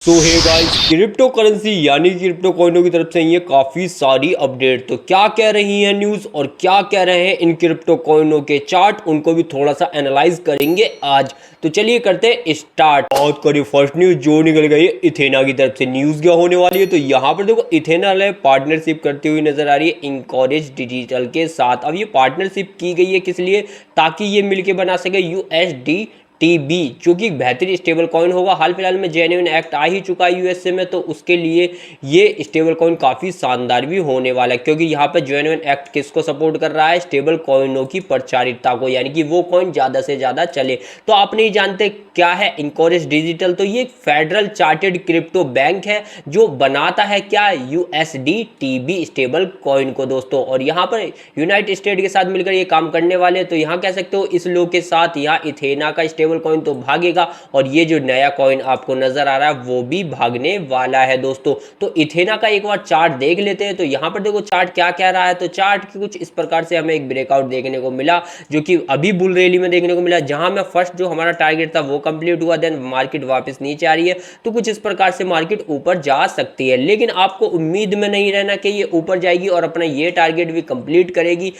सो hey guys, crypto currency यानी crypto कॉइनों की तरफ से ये काफ़ी सारी अपडेट। तो क्या कह रही है न्यूज़ और क्या कह रहे हैं इन क्रिप्टो कॉइनों के चार्ट, उनको भी थोड़ा सा एनालाइज करेंगे आज। तो चलिए करते हैं स्टार्ट। बात करिए फर्स्ट न्यूज़ जो निकल गई है इथेना की तरफ से। न्यूज़ क्या होने वाली है, तो यहाँ पर देखो इथेना पार्टनरशिप करती हुई नजर आ रही है इनकॉरेज डिजिटल के साथ। अब ये पार्टनरशिप की गई है किस लिए, ताकि ये मिलकर बना सके USD TB, जो कि बेहतरीन स्टेबल कॉइन होगा। हाल फिलहाल में जेन्युइन एक्ट आ ही चुका है यूएसए में, तो उसके लिए ये स्टेबल कॉइन काफ़ी शानदार भी होने वाला है, क्योंकि यहाँ पे जेन्युइन एक्ट किसको सपोर्ट कर रहा है, स्टेबल कॉइनों की प्रचारिता को, यानी कि वो कॉइन ज़्यादा से ज़्यादा चले। तो आप नहीं जानते क्या है इनकॉरेज डिजिटल, तो ये फेडरल चार्टेड क्रिप्टो बैंक है जो बनाता है क्या, USD TB स्टेबल कॉइन को दोस्तों। और यहाँ पर यूनाइटेड स्टेट के साथ मिलकर ये काम करने वाले, तो यहाँ कह सकते हो इस लोग के साथ यहाँ इथेना का स्टेबल कॉइन तो भागेगा, और ये जो नया कॉइन आपको नजर आ रहा है वो भी भागने वाला है दोस्तों। तो इथेना का एक बार चार्ट देख लेते हैं। तो यहाँ पर देखो चार्ट क्या कह रहा है, तो चार्ट कुछ इस प्रकार से हमें एक ब्रेकआउट देखने को मिला, जो कि अभी बुल रैली में देखने को मिला, जहां में फर्स्ट जो हमारा टारगेट था वो कंप्लीट हुआ, देन मार्केट वापस नीचे आ रही है। तो कुछ इस प्रकार से मार्केट ऊपर जा सकती है, लेकिन आपको उम्मीद में नहीं रहना कि ये ऊपर जाएगी और अपना ये टारगेट भी कंप्लीट करेगी।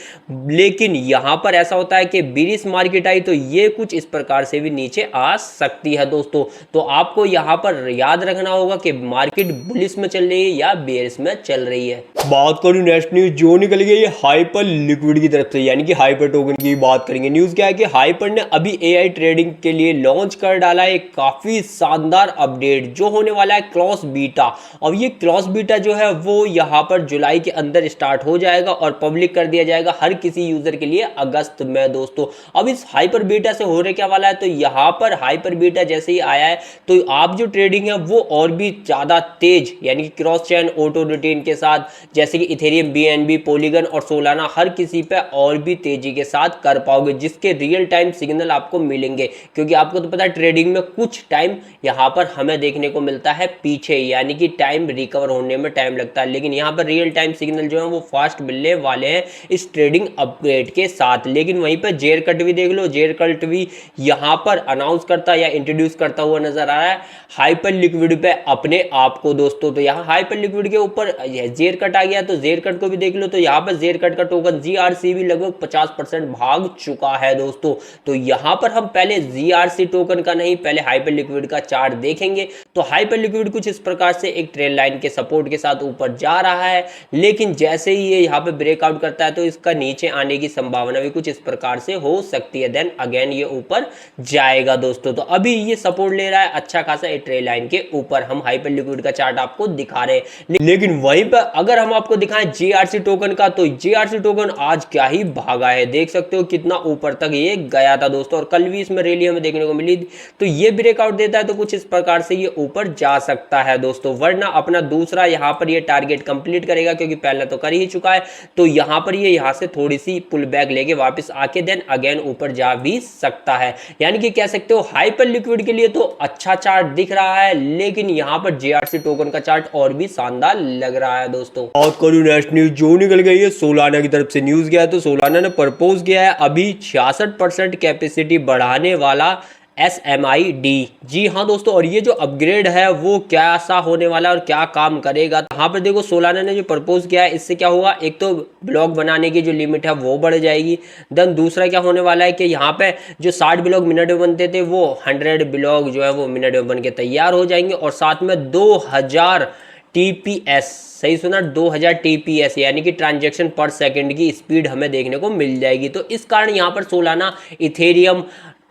लेकिन यहां पर ऐसा होता है कि बेरिश मार्केट आई तो ये कुछ इस प्रकार से भी नीचे आ सकती है दोस्तों। तो आपको यहां पर याद रखना होगा कि मार्केट बुलिश में चल रही है या बेरिश में चल रही है। बात करूं नेक्स्ट न्यूज जो निकल गई है हाइपर लिक्विड की तरफ से, यानी कि हाइपर टोकन की बात करेंगे। न्यूज क्या है कि हाइपर ने अभी AI ट्रेडिंग के लिए लॉन्च कर डाला है एक काफी शानदार अपडेट जो होने वाला है क्रॉस बीटा। अब ये क्रॉस बीटा जो है वो यहाँ पर जुलाई के अंदर स्टार्ट हो जाएगा और पब्लिक कर दिया जाएगा हर किसी यूजर के लिए अगस्त में दोस्तों। अब इस हाइपर बीटा से हो रहे क्या वाला है, तो यहाँ पर हाइपर बीटा जैसे ही आया है तो आप जो ट्रेडिंग है वो और भी ज्यादा तेज, यानी कि क्रॉस चेन ऑटो रूटीन के साथ, जैसे कि इथेरियम, BNB, पॉलीगन और सोलाना, हर किसी पे और भी तेजी के साथ कर पाओगे, जिसके रियल टाइम सिग्नल आपको मिलेंगे। क्योंकि आपको तो पता है ट्रेडिंग में कुछ टाइम यहाँ पर हमें देखने को मिलता है पीछे, यानी कि टाइम रिकवर होने में टाइम लगता है, लेकिन यहाँ पर रियल टाइम सिग्नल जो है वो फास्ट मिलने वाले हैं इस ट्रेडिंग अपग्रेड के साथ। लेकिन वहीं पर जेर कट भी देख लो, जेर कट भी यहाँ पर अनाउंस करता या इंट्रोड्यूस करता हुआ नजर आ रहा है हाइपर लिक्विड पे अपने आप को दोस्तों। तो यहाँ हाइपर लिक्विड के ऊपर जेर कट आ गया, तो जेर कट को भी देख लो, तो यहाँ पर जेर कट का टोकन GRC भी लगभग 50% भाग चुका है दोस्तों। तो यहाँ पर हम पहले GRC टोकन का नहीं, पहले हाइपर लिक्विड का चार्ट देखेंगे। तो हाइपर लिक्विड कुछ इस प्रकार से एक ट्रेल लाइन के सपोर्ट के साथ ऊपर जा रहा है, लेकिन जैसे ही ये यहाँ पे ब्रेकआउट करता है तो इसका नीचे आने की संभावना भी कुछ इस प्रकार से हो सकती है, देन अगेन ये ऊपर जाएगा दोस्तों। तो अभी ये सपोर्ट ले रहा है अच्छा खासा एक ट्रेल लाइन के ऊपर, हम हाइपर लिक्विड का चार्ट आपको दिखा रहे हैं। लेकिन वहीं पर अगर हम आपको दिखाएं GRC टोकन का, तो GRC टोकन आज क्या ही भागा है, देख सकते हो कितना ऊपर तक ये गया था दोस्तों, और कल भी इसमें रैली हमें देखने को मिली। तो ये ब्रेकआउट देता है तो कुछ इस प्रकार से ये ऊपर जा सकता है दोस्तों, वरना अपना दूसरा यहाँ पर ये टारगेट कंप्लीट करेगा, क्योंकि पहला तो कर ही चुका है। तो यहाँ पर ये यहाँ से थोड़ी सी पुल बैक लेके वापस आके देन अगेन ऊपर जा भी सकता है। यानी कि कह सकते हो हाइपर लिक्विड के लिए तो अच्छा चार्ट दिख रहा है, लेकिन यहाँ पर GRC टोकन का चार्ट और भी शानदार लग रहा है दोस्तों। और करूँ नेक्स्ट न्यूज जो निकल गई है सोलाना की तरफ से। न्यूज गया है तो सोलाना ने प्रपोज किया है अभी 66% कैपेसिटी बढ़ाने वाला SMID। जी हाँ दोस्तों, और ये जो अपग्रेड है वो कैसा होने वाला है और क्या काम करेगा, यहाँ पर देखो सोलाना ने जो प्रपोज किया है इससे क्या होगा, एक तो ब्लॉक बनाने की जो लिमिट है वो बढ़ जाएगी, देन दूसरा क्या होने वाला है कि यहाँ पे जो 60 ब्लॉक मिनट में बनते थे वो 100 ब्लॉक जो है वो मिनट में बन के तैयार हो जाएंगे, और साथ में 2000 TPS, सही सुना, 2000 TPS यानी कि ट्रांजैक्शन पर सेकंड की स्पीड हमें देखने को मिल जाएगी। तो इस कारण यहाँ पर सोलाना, इथेरियम,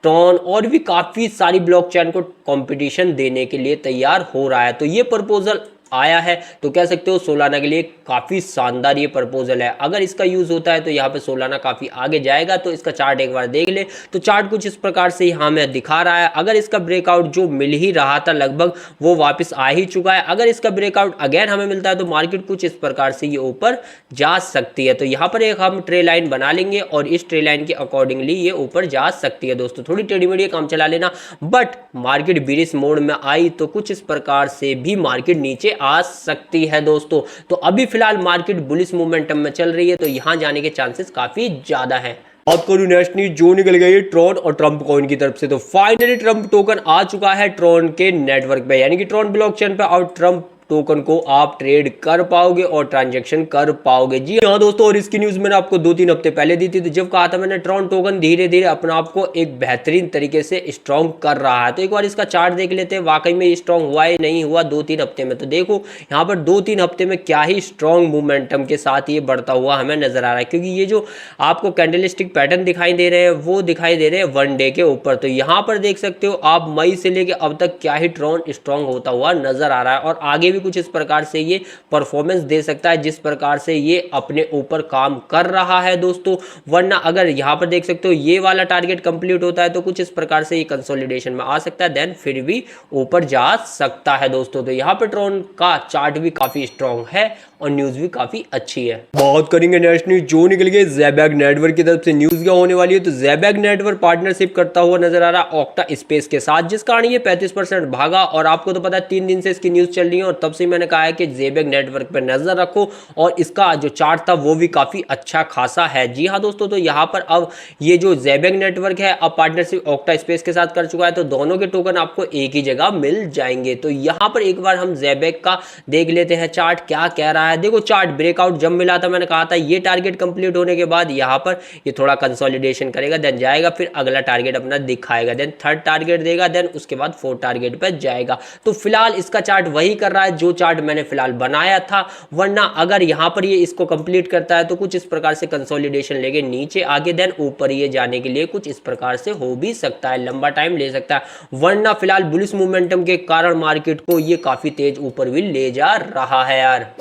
ट्रॉन और भी काफ़ी सारी ब्लॉकचेन को कंपटीशन देने के लिए तैयार हो रहा है। तो ये प्रपोजल आया है, तो कह सकते हो सोलाना के लिए काफ़ी शानदार ये प्रपोजल है। अगर इसका यूज़ होता है तो यहाँ पे सोलाना काफ़ी आगे जाएगा। तो इसका चार्ट एक बार देख ले, तो चार्ट कुछ इस प्रकार से यहाँ में दिखा रहा है। अगर इसका ब्रेकआउट जो मिल ही रहा था लगभग वो वापस आ ही चुका है, अगर इसका ब्रेकआउट अगेन हमें मिलता है तो मार्केट कुछ इस प्रकार से ये ऊपर जा सकती है। तो यहाँ पर एक हम ट्रे लाइन बना लेंगे और इस ट्रे लाइन के अकॉर्डिंगली ये ऊपर जा सकती है दोस्तों। थोड़ी टेढ़ी मेढ़ी काम चला लेना, बट मार्केट बेरिश मोड में आई तो कुछ इस प्रकार से भी मार्केट नीचे आ सकती है दोस्तों। तो अभी फिलहाल मार्केट बुलिश मोमेंटम में चल रही है, तो यहां जाने के चांसेस काफी ज्यादा हैं। बात करूं नेक्स्ट न्यूज जो निकल गई है ट्रॉन और ट्रम्प कॉइन की तरफ से। तो फाइनली ट्रम्प टोकन आ चुका है ट्रॉन के नेटवर्क पे, यानी कि ट्रॉन ब्लॉकचेन पे, और ट्रम्प टोकन को आप ट्रेड कर पाओगे और ट्रांजैक्शन कर पाओगे। जी हाँ दोस्तों, और इसकी न्यूज मैंने आपको 2-3 हफ्ते पहले दी थी, तो जब कहा था मैंने ट्रॉन टोकन धीरे धीरे अपने आप को एक बेहतरीन तरीके से स्ट्रॉन्ग कर रहा है। तो एक बार इसका चार्ट देख लेते हैं, वाकई में स्ट्रॉन्ग हुआ है नहीं हुआ 2-3 हफ्ते में। तो देखो यहाँ पर 2-3 हफ्ते में क्या ही स्ट्रॉन्ग मोमेंटम के साथ ये बढ़ता हुआ हमें नजर आ रहा है, क्योंकि ये जो आपको कैंडलस्टिक पैटर्न दिखाई दे रहे हैं वो दिखाई दे रहे हैं 1 डे के ऊपर। तो यहाँ पर देख सकते हो आप मई से लेके अब तक क्या ही ट्रॉन स्ट्रॉन्ग होता हुआ नजर आ रहा है, और आगे भी कुछ इस प्रकार से ये परफॉर्मेंस दे सकता है जिस प्रकार से ये अपने ऊपर काम कर रहा है दोस्तों। वरना अगर यहाँ पर देख सकते हो ये वाला टारगेट कंप्लीट होता है तो कुछ इस प्रकार से ये कंसोलिडेशन में आ सकता है, देन फिर भी ऊपर जा सकता है दोस्तों। तो यहाँ पर ट्रॉन का चार्ट भी काफी स्ट्रॉन्ग है और न्यूज भी काफी अच्छी है। बात करेंगे नेक्स्ट न्यूज जो निकल गई ज़ैबैक नेटवर्क की तरफ से। न्यूज क्या होने वाली है, तो ज़ैबैक नेटवर्क पार्टनरशिप करता हुआ नजर आ रहा है ऑक्टा स्पेस के साथ, जिस कारण ये 35% भागा। और आपको तो पता है 3 दिन से इसकी न्यूज चल रही है और तब से मैंने कहा है कि ज़ैबैक नेटवर्क पर नजर रखो, और इसका जो चार्ट था वो भी काफी अच्छा खासा है। जी हाँ दोस्तों, तो यहाँ पर अब ये जो ज़ैबैक नेटवर्क है अब पार्टनरशिप ऑक्टा स्पेस के साथ कर चुका है, तो दोनों के टोकन आपको एक ही जगह मिल जाएंगे। तो यहाँ पर एक बार हम ज़ैबैक का देख लेते हैं चार्ट क्या कह रहा है। देखो चार्ट ब्रेकआउट जब मिला था मैंने कहा था ये टारगेट कंप्लीट होने के बाद यहाँ पर ये थोड़ा कंसोलिडेशन करेगा, देन जाएगा, फिर अगला टारगेट अपना दिखाएगा, देन थर्ड टारगेट देगा, देन उसके बाद फोर्थ टारगेट पर जाएगा। तो फिलहाल इसका चार्ट वही कर रहा है जो चार्ट मैंने फिलहाल बनाया था। वरना अगर यहाँ पर ये इसको कंप्लीट करता है तो कुछ इस प्रकार से कंसोलिडेशन लेके नीचे आगे देन ऊपर ये जाने के लिए कुछ इस प्रकार से हो भी सकता है, लंबा टाइम ले सकता है। वरना फिलहाल बुलिश मोमेंटम के कारण मार्केट को ये काफी तेज ऊपर भी ले जा रहा है यार।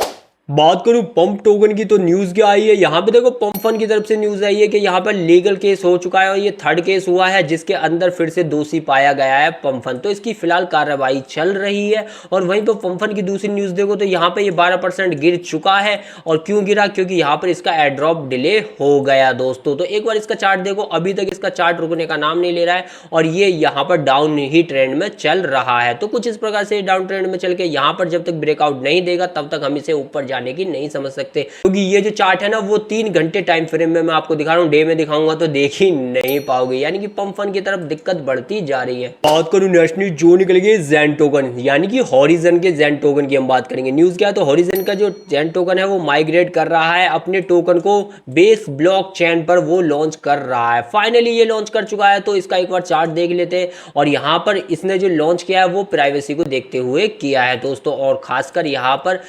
बात करूं पंप टोकन की, तो न्यूज क्या आई है यहाँ पे, देखो पंप फंड की तरफ से न्यूज आई है कि यहाँ पर लीगल केस हो चुका है और ये थर्ड केस हुआ है जिसके अंदर फिर से दोषी पाया गया है पंप फंड। तो इसकी फिलहाल कार्रवाई चल रही है। और वहीं पर पंप फंड की दूसरी न्यूज देखो तो यहाँ पे ये 12% गिर चुका है। और क्यों गिरा, क्योंकि यहाँ पर इसका एड्रॉप डिले हो गया दोस्तों। तो एक बार इसका चार्ट देखो, अभी तक इसका चार्ट रुकने का नाम नहीं ले रहा है और ये यहाँ पर डाउन ही ट्रेंड में चल रहा है। तो कुछ इस प्रकार से डाउन ट्रेंड में चल के यहाँ पर जब तक ब्रेकआउट नहीं देगा तब तक हम इसे ऊपर जाने की नहीं समझ सकते, क्योंकि ये जो चार्ट है ना वो 3 घंटे टाइम फ्रेम में मैं आपको दिखा रहा हूँ, डे में दिखाऊंगा तो देख ही नहीं पाओगे, यानी कि पंप फंड की तरफ दिक्कत बढ़ती जा रही है। बात करूं नेशनल जो निकल गई ज़ेन टोकन, यानी कि हॉरिजन के ज़ेन टोकन की हम बात करेंगे। न्यूज क्या है, तो हॉरिजन का जो ज़ेन टोकन है वो माइग्रेट कर रहा है अपने टोकन को बेस ब्लॉक चेन पर वो लॉन्च कर रहा है। फाइनली ये लॉन्च कर चुका है, तो इसका एक बार चार्ट देख लेते हैं। और यहाँ पर इसने जो लॉन्च किया है वो प्राइवेसी को देखते हुए किया है दोस्तों, और खासकर यहाँ पर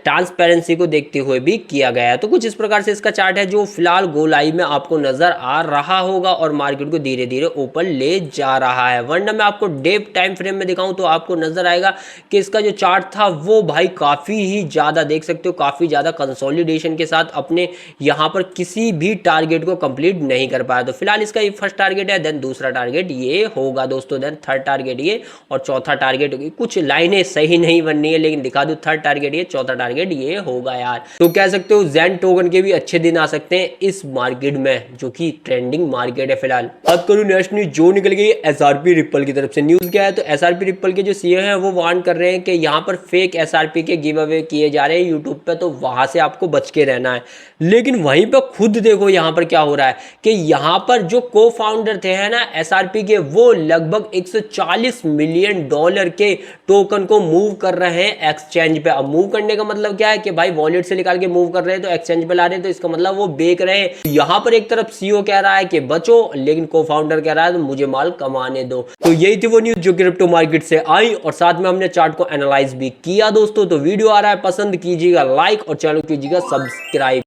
ट्रांसपेरेंसी को देखते हुए भी किया गया है। तो कुछ इस प्रकार से इसका चार्ट है जो फिलहाल गोलाई में आपको नजर आ रहा होगा और मार्केट को धीरे धीरे ऊपर ले जा रहा है। वरना मैं आपको डे टाइम फ्रेम में दिखाऊं तो आपको नजर आएगा कि इसका जो चार्ट था वो भाई काफी ही ज्यादा देख सकते हो, काफी ज्यादा कंसोलिडेशन के साथ अपने यहाँ पर किसी भी टारगेट को कंप्लीट नहीं कर पाया। तो फिलहाल इसका ये फर्स्ट टारगेट है, देन दूसरा टारगेट ये होगा दोस्तों, देन थर्ड टारगेट ये, और चौथा टारगेट होगी। कुछ लाइनें सही नहीं बननी है लेकिन दिखा दूं, थर्ड टारगेट ये, चौथा टारगेट ये होगा यार। तो कह सकते हो ज़ेन टोकन के भी अच्छे दिन आ सकते हैं इस मार्केट में, जो कि ट्रेंडिंग मार्केट है फिलहाल। बात करूं नेक्स्ट न्यूज जो निकल गई एसआरपी रिपल की तरफ से। न्यूज क्या है, तो एसआरपी रिपल के जो सीईओ हैं वो वार्न कर रहे हैं कि यहाँ पर फेक एसआरपी के गिव अवे किए जा रहे हैं यूट्यूब पे, तो वहां से आपको बच के रहना है। लेकिन वहीं पर खुद देखो यहाँ पर क्या हो रहा है कि यहाँ पर जो को फाउंडर थे है ना एसआरपी के, वो लगभग $140 मिलियन के टोकन को मूव कर रहे हैं एक्सचेंज पे। अब मूव करने का मतलब क्या है कि भाई वॉलेट से निकाल के मूव कर रहे हैं तो एक्सचेंज पे ला रहे हैं, तो इसका मतलब वो बेच रहे हैं। यहाँ पर एक तरफ सीईओ कह रहा है कि बचो, लेकिन को फाउंडर कह रहा है तो मुझे माल कमाने दो। तो यही थी वो न्यूज जो क्रिप्टो मार्केट से आई और साथ में हमने चार्ट को एनालाइज भी किया दोस्तों। तो वीडियो आ रहा है पसंद कीजिएगा लाइक और चैनल कीजिएगा सब्सक्राइब।